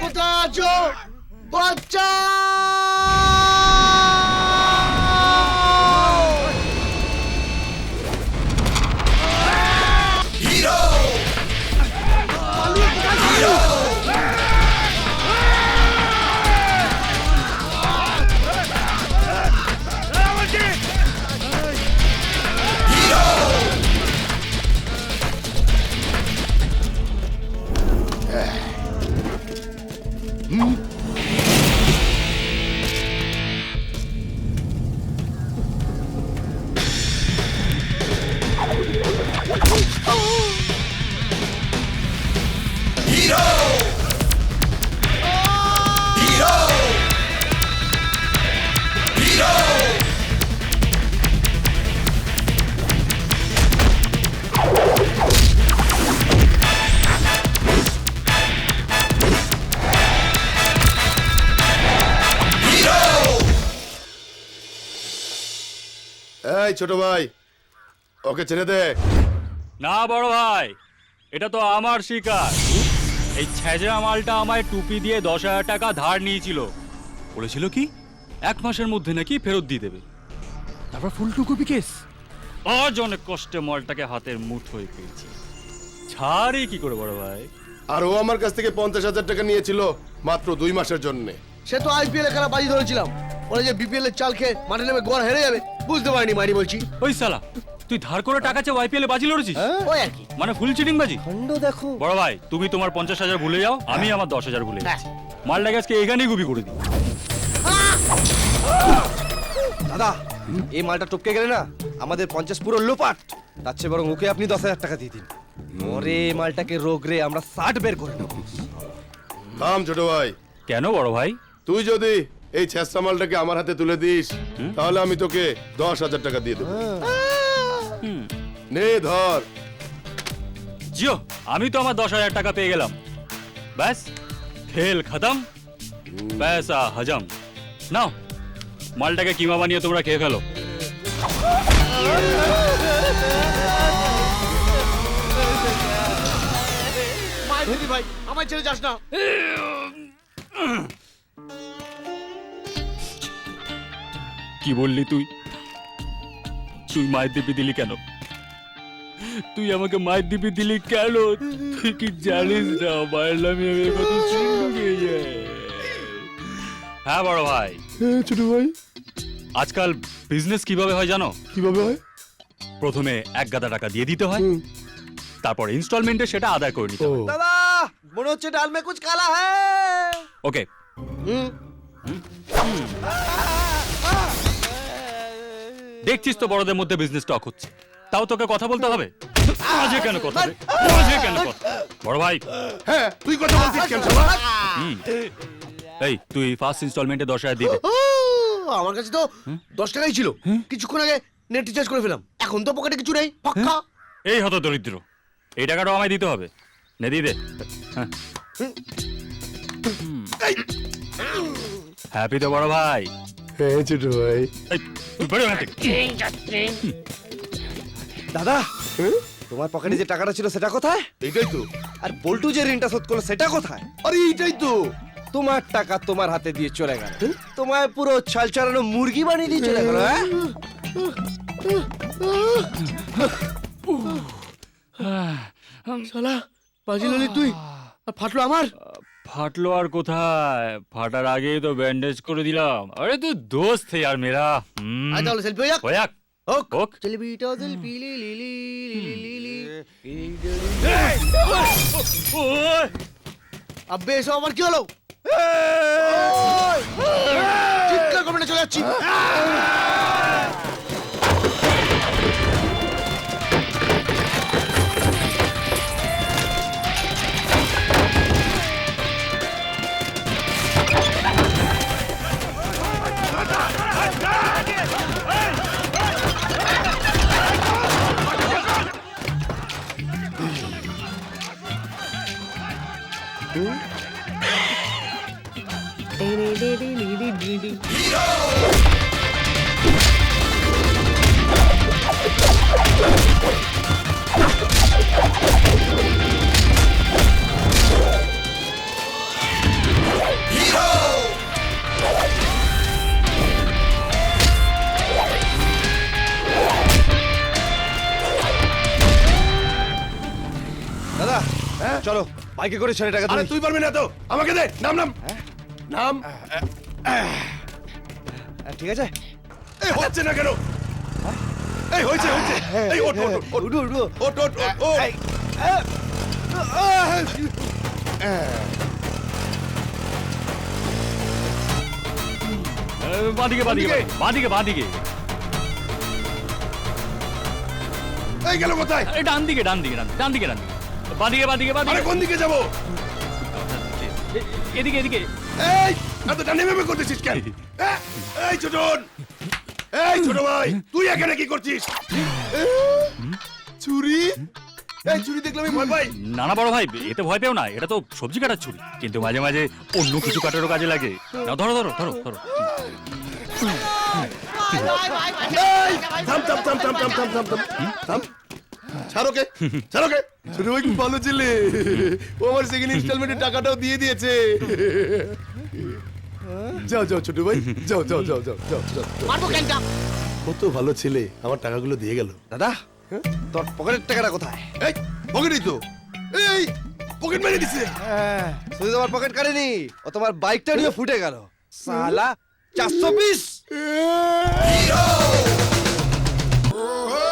কোথায় আছো বাচ্চা? এই ছোট ভাই, ওকে ছেড়ে দে। না বড় ভাই, এটা তো আমার শিকার। এই ছেঁচড়া মালটা আমায় টুপি দিয়ে 10,000 টাকা ধার নিয়েছিল। বলেছিল কি 1 মাসের মধ্যে নাকি ফেরত দিয়ে দেবে। তারপর ফুলটুকুপি কেস। আজ অনেক কষ্টে মালটাকে হাতের মুঠোয় পেয়েছি। ছাড়ি কি করে বড় ভাই? আর ও আমার কাছ থেকে 50,000 টাকা নিয়েছিল মাত্র 2 মাসের জন্য। সে তো আইপিএল এ খেলা বাজি ধরেছিলাম, ওরা যে বিপিএল এর চাল খেয়ে মাঠে নেমে গোয়ার হেরে যাবে বুঝতে পারিনি। মারি বলছি ওই শালা, তুই ধার করে টাকা চেয়ে আইপিএল এ বাজি লড়েছিস? ওই আর কি, মানে ফুল চিটিং বাজি। খন্ড দেখো। বড় ভাই, তুমি তোমার 50,000 ভুলে যাও, আমি আমার 10,000 ভুলে যাচ্ছি। মালটাকে আজকে এখানেই গুবি করে দিই। দাদা, এই মালটা টপকে গেলে না আমাদের 50 পুরো লোপাট। তার চেয়ে বরং ওকে আপনি 10,000 টাকা দিয়ে দিন। ওরে মালটাকে রোগরে আমরা 60 বের করে নেব। থাম ছোট ভাই। কেন বড় ভাই? তুই যদি এই ছেঁচড়া মালটাকে আমার হাতে তুলে দিস তাহলে আমি তোকে 10,000 টাকা দিয়ে দেবো। নে ধর। জিও, আমি তো আমার 10,000 টাকা পেয়ে গেলাম। ব্যাস, খেল খতম, পয়সা হজম। নাও, মালটাকে কিমা বানিয়ে তোমরা খেয়ে ফেলো। মাইরি ভাই, আমায় ছেড়ে যাস না। কি বললি তুই? তুই মায়ের দিবি দিলি কেন? তুই আমাকে মায়ের দিবি দিলি কেন? তুই কি জানিস না মায়ের নামে আমি কত সুন্দর। হ্যাঁ বড় ভাই। ছোট ভাই, আজকাল বিজনেস কিভাবে হয় জানো? কিভাবে হয়? প্রথমে 1 গাদা টাকা দিয়ে দিতে হয়, তারপর ইনস্টলমেন্টে সেটা আদায় করে নিতে হয়। দাদা, মনে হচ্ছে ডাল মে কুছ কালা হ্যায়। ওকে, দেখছিস তো বড়দের মধ্যে বিজনেস টক হচ্ছে, তাও তোকে কথা বলতে হবে? মাঝে কেন কথা রে? মাঝে কেন কথা? বড় ভাই, হ্যাঁ তুই কথা বলছিস কেন শালা? এই তুই ফার্স্ট ইনস্টলমেন্টে 10,000 দিয়ে দে। আমার কাছে তো 10 টাকাই ছিল, কিছুক্ষণ আগে নেট রিচার্জ করে ফেলাম। এখন তো পকেটে কিছু নেই, ফাঁকা। এই হত দরিদ্র, এই টাকাটাও আমায় দিতে হবে। নে দিয়ে দে। হ্যাপি তো বড় ভাই? হ্যাঁ ছোট ভাই। এই, তুই বেরো এখান থেকে। দাদা, তোমার পকেটে যে টাকাটা ছিল সেটা কোথায়? এটাই তো। আর বল্টু যে ঋণটা শোধ করলো সেটা কোথায়? আরে এইটাই তো। তোমার টাকা তোমার হাতে দিয়ে চলে গেল, তোমায় পুরো ছাল চালানো মুরগি বানিয়ে দিয়ে চলে গেল। শালা বাজি ললি তুই, আর ফাটলো আমার। ফাটলো আর কোথায়? ফাটার আগেই তো ব্যান্ডেজ করে দিলাম। আরে তুই দোস্ত হে यार मेरा। আয় তাহলে সেলফি হয়ে যাক। হোক হোক হোক। সেলফিটা সেলফি লি লি লি লি লি লি। ওই, আব্বে এসব আবার কি হলো? চিৎকার করবে না, চলে যাচ্ছি। বাইকে করে ছেলে টাকা আরে দিবি তুই পারবি না তো আমাকে দে নাম নাম নাম ঠিক আছে এই হচ্ছে না কেন এই হয়েছে হয়েছে এই ওঠ ওঠ ওঠ উঠো উঠো ওঠ ওঠ ওঠ ওঠ এই, আহ, আহ, বাঁদিকে বাঁদিকে বাঁদিকে বাঁদিকে এই গেল কোথায় আরে ডান দিকে ডান দিকে ডান দিকে ডান দিকে বাঁদিকে বাঁদিকে আরে বাঁদিকে কোন দিকে যাবো এদিকে এদিকে এই এত টানে মেমে করতেছিস কেন এই ছোটন এই ছোট ভাই তুই এখানে কি করছিস চুরি এই চুরি দেখলে আমি ভয় পাই না না বড় ভাই এতে ভয় পেও না এটা তো সবজি কাটার ছুরি কিন্তু মাঝে মাঝে অন্য কিছু কাটারও কাজে লাগে নাও, ধরো ধরো ধরো ধরো এই থাম থাম থাম থাম থাম থাম থাম থাম থাম ছাড়োকে ছাড়োকে ছোট ভাই কি ভালো ছেলে ও আমার সেকেন্ড ইনস্টলমেন্টের টাকাটাও দিয়ে দিয়েছে যাও যাও ছোট ভাই যাও যাও যাও যাও যাও যাও মারবো কেনটা কত ভালো ছেলে আমার টাকাগুলো দিয়ে গেল দাদা তোর পকেটের টাকাটা কোথায় এই পকেটই তো এই পকেট মেরে দিছে শুধু তোমার পকেট কাটেনি ও তোমার বাইকটা নিয়ে ফুটে গেল সালা 420